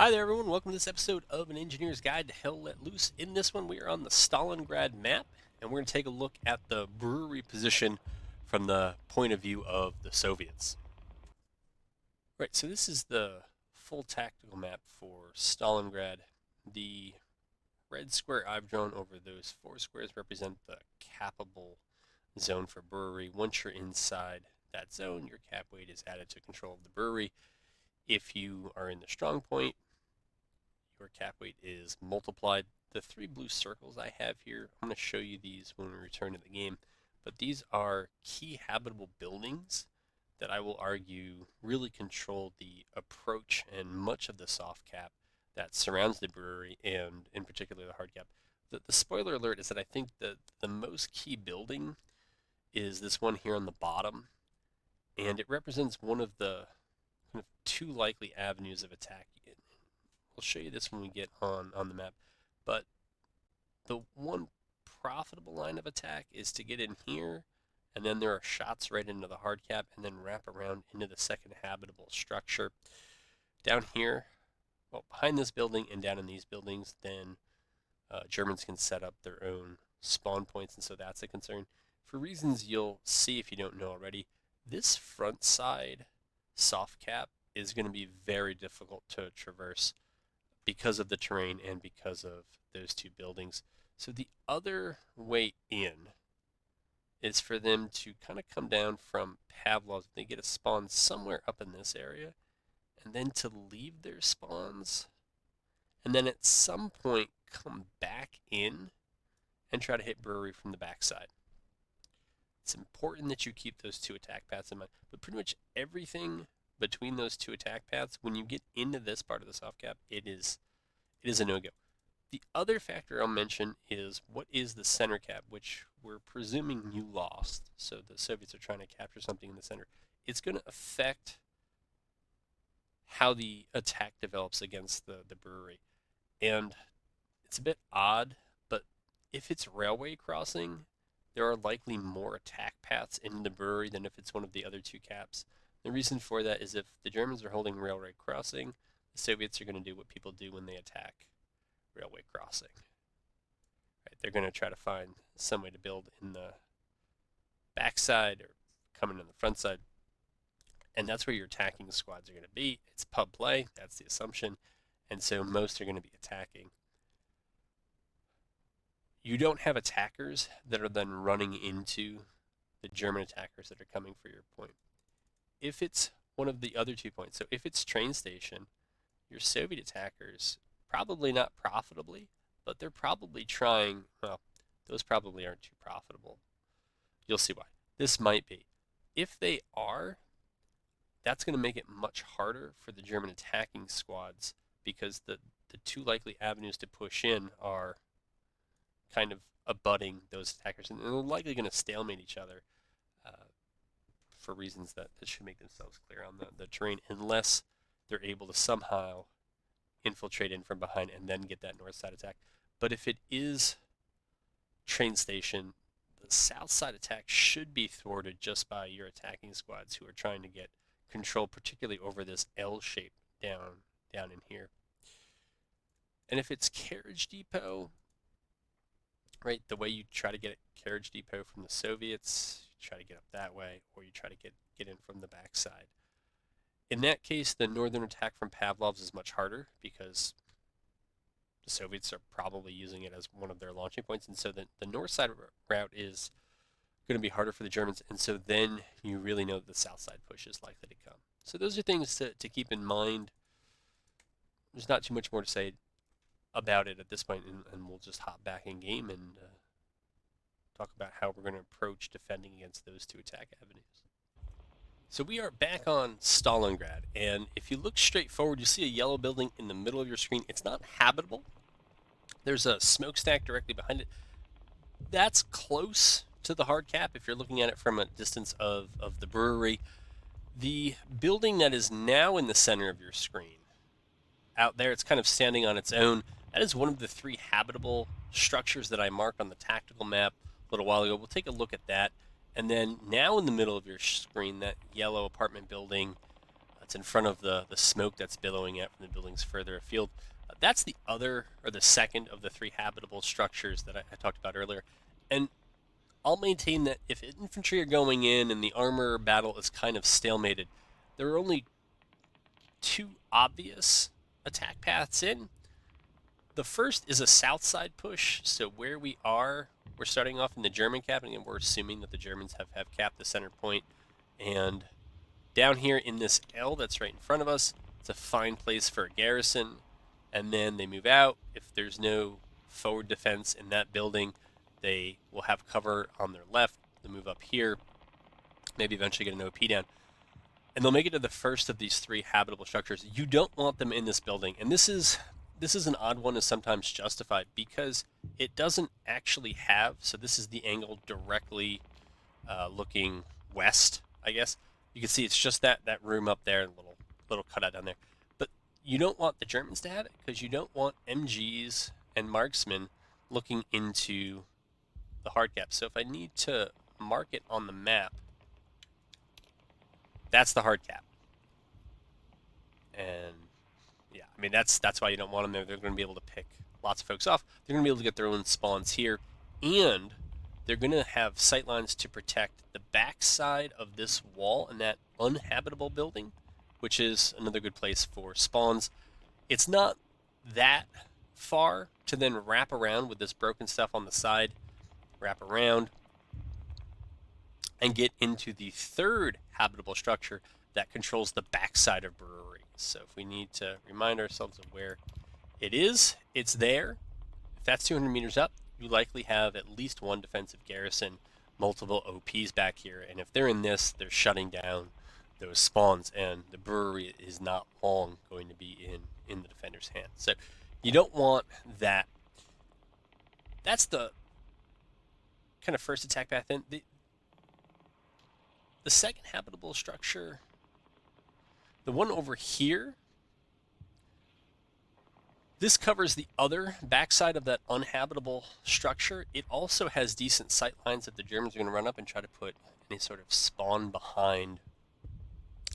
Hi there, everyone. Welcome to this episode of An Engineer's Guide to Hell Let Loose. In this one, we are on the Stalingrad map, and we're going to take a look at the brewery position from the point of view of the Soviets. Right, so this is the full tactical map for Stalingrad. The red square I've drawn over those four squares represent the capable zone for brewery. Once you're inside that zone, your cap weight is added to control of the brewery. If you are in the strong point, your cap weight is multiplied. The three blue circles I have here, I'm going to show you these when we return to the game, but these are key habitable buildings that I will argue really control the approach and much of the soft cap that surrounds the brewery, and in particular the hard cap. The spoiler alert is that I think the most key building is this one here on the bottom, and it represents one of the kind of two likely avenues of attack. We'll show you this when we get on the map, but the one profitable line of attack is to get in here, and then there are shots right into the hard cap, and then wrap around into the second habitable structure. Down here, well, behind this building and down in these buildings, then Germans can set up their own spawn points, and so that's a concern. For reasons you'll see if you don't know already, this front side soft cap is going to be very difficult to traverse because of the terrain and because of those two buildings. So the other way in is for them to kind of come down from Pavlov's. They get a spawn somewhere up in this area, and then to leave their spawns, and then at some point come back in and try to hit Brewery from the backside. It's important that you keep those two attack paths in mind, but pretty much everything between those two attack paths, when you get into this part of the soft cap, it is a no-go. The other factor I'll mention is what is the center cap, which we're presuming you lost. So the Soviets are trying to capture something in the center. It's going to affect how the attack develops against the brewery. And it's a bit odd, but if it's railway crossing, there are likely more attack paths in the brewery than if it's one of the other two caps. The reason for that is if the Germans are holding railway crossing, the Soviets are going to do what people do when they attack railway crossing. Right? They're going to try to find some way to build in the backside or coming in the front side. And that's where your attacking squads are going to be. It's pub play, that's the assumption. And so most are going to be attacking. You don't have attackers that are then running into the German attackers that are coming for your point. If it's one of the other 2 points, so if it's train station, your Soviet attackers, probably not profitably, but they're probably trying, well, those probably aren't too profitable. You'll see why. This might be. If they are, that's going to make it much harder for the German attacking squads because the two likely avenues to push in are kind of abutting those attackers, and they're likely going to stalemate each other for reasons that should make themselves clear on the terrain, unless they're able to somehow infiltrate in from behind and then get that north side attack. But if it is train station, the south side attack should be thwarted just by your attacking squads who are trying to get control, particularly over this L shape down in here. And if it's carriage depot, right, the way you try to get a carriage depot from the Soviets, you try to get up that way, or you try to get in from the backside. In that case, the northern attack from Pavlov's is much harder because the Soviets are probably using it as one of their launching points, and so the north side route is going to be harder for the Germans, and so then you really know that the south side push is likely to come. So those are things to keep in mind. There's not too much more to say about it at this point, and we'll just hop back in game and talk about how we're going to approach defending against those two attack avenues. So we are back on Stalingrad, and if you look straight forward, you see a yellow building in the middle of your screen. It's not habitable. There's a smokestack directly behind it. That's close to the hard cap if you're looking at it from a distance of the brewery. The building that is now in the center of your screen, out there, it's kind of standing on its own. That is one of the three habitable structures that I marked on the tactical map a little while ago. We'll take a look at that. And then now in the middle of your screen, that yellow apartment building, GreatScots in front of the smoke that's billowing out from the buildings further afield. That's the other, or the second of the three habitable structures that I talked about earlier. And I'll maintain that if infantry are going in and the armor battle is kind of stalemated, there are only two obvious attack paths in. The first is a south side push, so where we are, we're starting off in the German cap, and we're assuming that the Germans have capped the center point, and down here in this L that's right in front of us, it's a fine place for a garrison, and then they move out. If there's no forward defense in that building, they will have cover on their left. They'll move up here, maybe eventually get an OP down, and they'll make it to the first of these three habitable structures. You don't want them in this building, and this is an odd one, is sometimes justified because it doesn't actually have, so this is the angle directly looking west, I guess. You can see it's just that room up there, and little cutout down there. But you don't want the Germans to have it, because you don't want MGs and marksmen looking into the hard cap. So if I need to mark it on the map, that's the hard cap. And yeah, I mean, that's why you don't want them there. They're going to be able to pick lots of folks off. They're going to be able to get their own spawns here, and they're going to have sightlines to protect the backside of this wall and that uninhabitable building, which is another good place for spawns. It's not that far to then wrap around with this broken stuff on the side, wrap around, and get into the third habitable structure that controls the backside of Brewery. So if we need to remind ourselves of where it is, it's there. If that's 200 meters up, you likely have at least one defensive garrison, multiple OPs back here, and if they're in this, they're shutting down those spawns, and the Brewery is not long going to be in the defender's hands. So you don't want that. That's the kind of first attack path in. The second habitable structure, the one over here, this covers the other backside of that uninhabitable structure. It also has decent sight lines if the Germans are going to run up and try to put any sort of spawn behind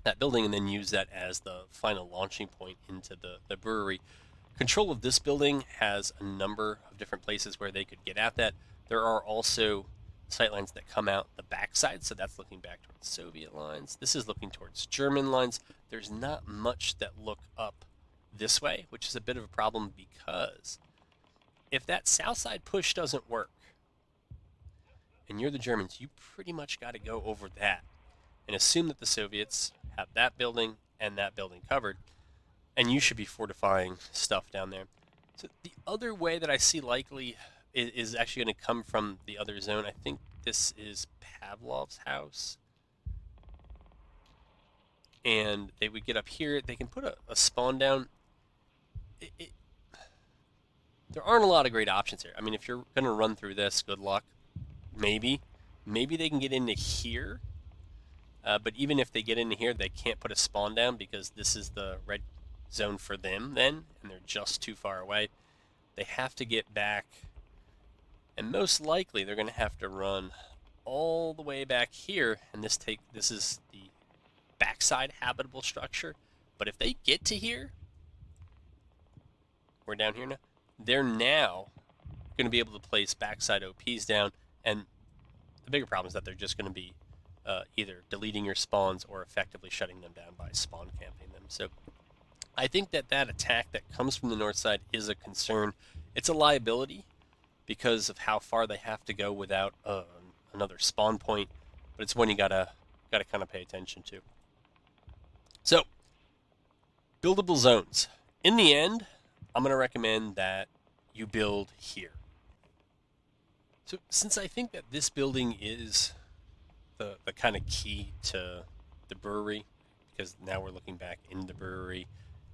that building and then use that as the final launching point into the Brewery. Control of this building has a number of different places where they could get at that. There are also sightlines that come out the backside, so that's looking back towards Soviet lines. This is looking towards German lines. There's not much that look up this way, which is a bit of a problem, because if that south side push doesn't work and you're the Germans, you pretty much got to go over that and assume that the Soviets have that building and that building covered, and you should be fortifying stuff down there. So the other way that I see likely is actually going to come from the other zone. I think this is Pavlov's house, and they would get up here. They can put a spawn down. There aren't a lot of great options here. I mean, if you're going to run through this, good luck. Maybe they can get into here, but even if they get into here, they can't put a spawn down because this is the red zone for them then, and they're just too far away. They have to get back, and most likely they're going to have to run all the way back here, and this is the backside habitable structure. But if they get to here, we're down here now, they're now going to be able to place backside OPs down, and the bigger problem is that they're just going to be either deleting your spawns or effectively shutting them down by spawn camping them. So I think that attack that comes from the north side is a concern. It's a liability because of how far they have to go without another spawn point, but it's one you gotta kind of pay attention to. So, buildable zones. In the end, I'm going to recommend that you build here. So since I think that this building is the kind of key to the Brewery, because now we're looking back in the Brewery,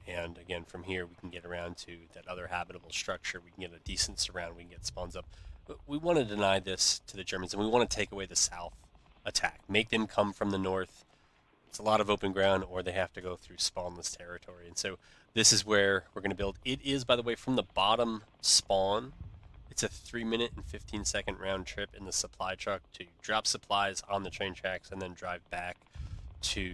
and again from here we can get around to that other habitable structure, we can get a decent surround, we can get spawns up. But we want to deny this to the Germans, and we want to take away the south attack, make them come from the north. It's a lot of open ground, or they have to go through spawnless territory. And so this is where we're going to build. It is, by the way, from the bottom spawn. It's a 3-minute and 15-second round trip in the supply truck to drop supplies on the train tracks and then drive back to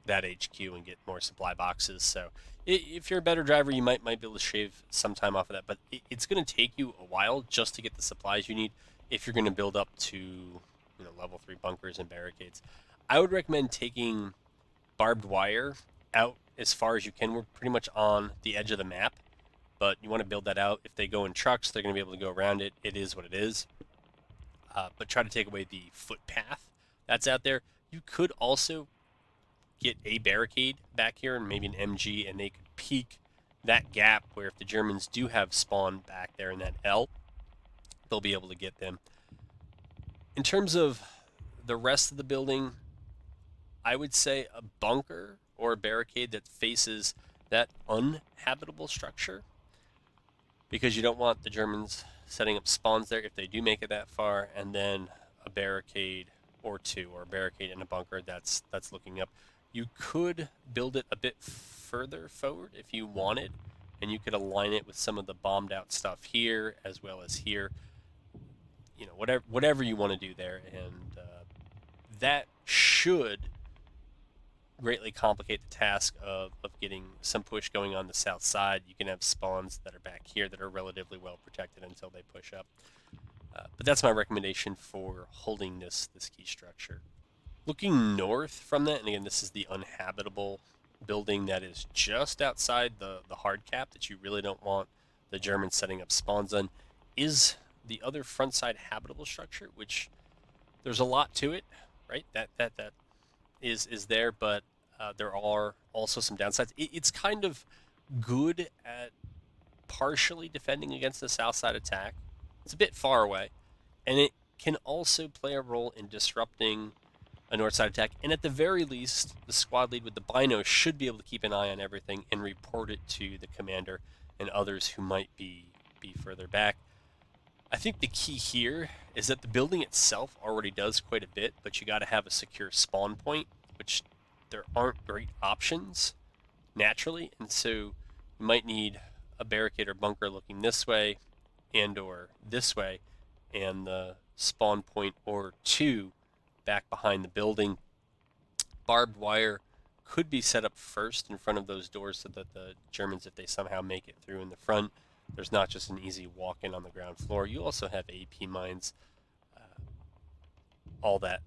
that HQ and get more supply boxes. So if you're a better driver, you might be able to shave some time off of that. But it's going to take you a while just to get the supplies you need if you're going to build up to level 3 bunkers and barricades. I would recommend taking barbed wire out as far as you can. We're pretty much on the edge of the map, but you want to build that out. If they go in trucks, they're going to be able to go around it. It is what it is. But try to take away the footpath that's out there. You could also get a barricade back here and maybe an MG, and they could peek that gap where if the Germans do have spawn back there in that L, they'll be able to get them. In terms of the rest of the building, I would say a bunker or a barricade that faces that uninhabitable structure, because you don't want the Germans setting up spawns there if they do make it that far, and then a barricade or two, or a barricade and a bunker that's looking up. You could build it a bit further forward if you wanted, and you could align it with some of the bombed out stuff here as well as here. Whatever you want to do there, and that should greatly complicate the task of getting some push going on the south side. You can have spawns that are back here that are relatively well protected until they push up. But that's my recommendation for holding this key structure. Looking north from that, and again, this is the uninhabitable building that is just outside the hard cap that you really don't want the Germans setting up spawns on, is the other front side habitable structure, which there's a lot to it, right? That is there, but there are also some downsides. It's kind of good at partially defending against the south side attack. It's a bit far away, and it can also play a role in disrupting a north side attack. And at the very least, the squad lead with the bino should be able to keep an eye on everything and report it to the commander and others who might be further back. I think the key here is that the building itself already does quite a bit, but you got to have a secure spawn point, which there aren't great options naturally, and so you might need a barricade or bunker looking this way and or this way, and the spawn point or two back behind the building. Barbed wire could be set up first in front of those doors so that the Germans, if they somehow make it through in the front, there's not just an easy walk-in on the ground floor. You also have AP mines, all that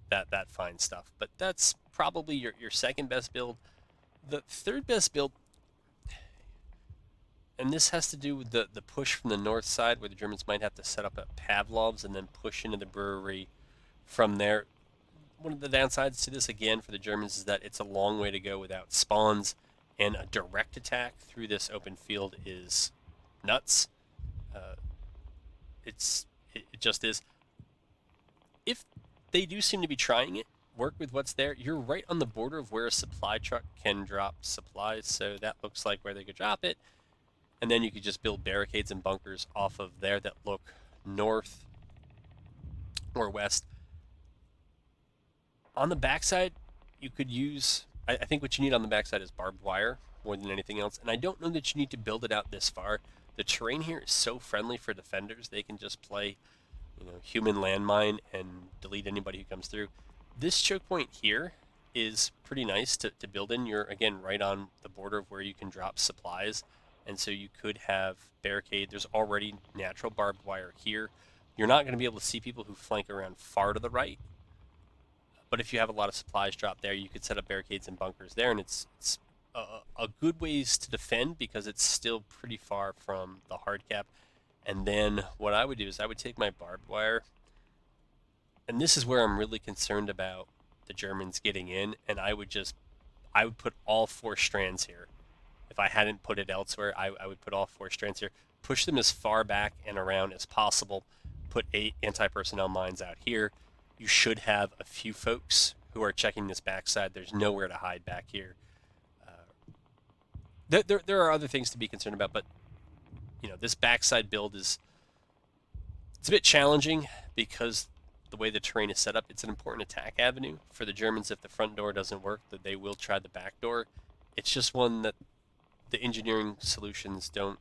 fine stuff. But that's probably your second best build. The third best build, and this has to do with the push from the north side, where the Germans might have to set up at Pavlov's and then push into the brewery from there. One of the downsides to this, again, for the Germans is that it's a long way to go without spawns, and a direct attack through this open field is nuts. It just is. If they do seem to be trying it, work with what's there. You're right on the border of where a supply truck can drop supplies, so that looks like where they could drop it. And then you could just build barricades and bunkers off of there that look north or west. On the backside, you could use, I think what you need on the backside is barbed wire more than anything else. And I don't know that you need to build it out this far. The terrain here is so friendly for defenders. They can just play, human landmine and delete anybody who comes through. This choke point here is pretty nice to build in. You're, again, right on the border of where you can drop supplies. And so you could have barricade. There's already natural barbed wire here. You're not going to be able to see people who flank around far to the right. But if you have a lot of supplies dropped there, you could set up barricades and bunkers there, and it's a good ways to defend because it's still pretty far from the hard cap. And then what I would do is I would take my barbed wire, and this is where I'm really concerned about the Germans getting in, and I would put all 4 strands here. If I hadn't put it elsewhere, I would put all 4 strands here, push them as far back and around as possible, put 8 anti-personnel mines out here. You should have a few folks who are checking this backside. There's nowhere to hide back here. There are other things to be concerned about, but this backside build it's a bit challenging because the way the terrain is set up. It's an important attack avenue for the Germans. If the front door doesn't work, that they will try the back door. It's just one that the engineering solutions don't,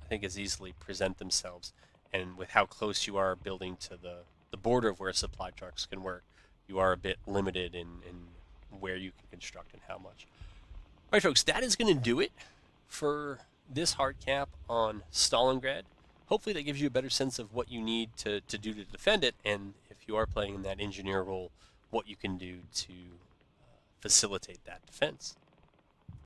I think, as easily present themselves. And with how close you are building to the border of where supply trucks can work, you are a bit limited in where you can construct and how much. All right, folks, that is going to do it for this hard cap on Stalingrad. Hopefully that gives you a better sense of what you need to do to defend it, and if you are playing in that engineer role, what you can do to facilitate that defense.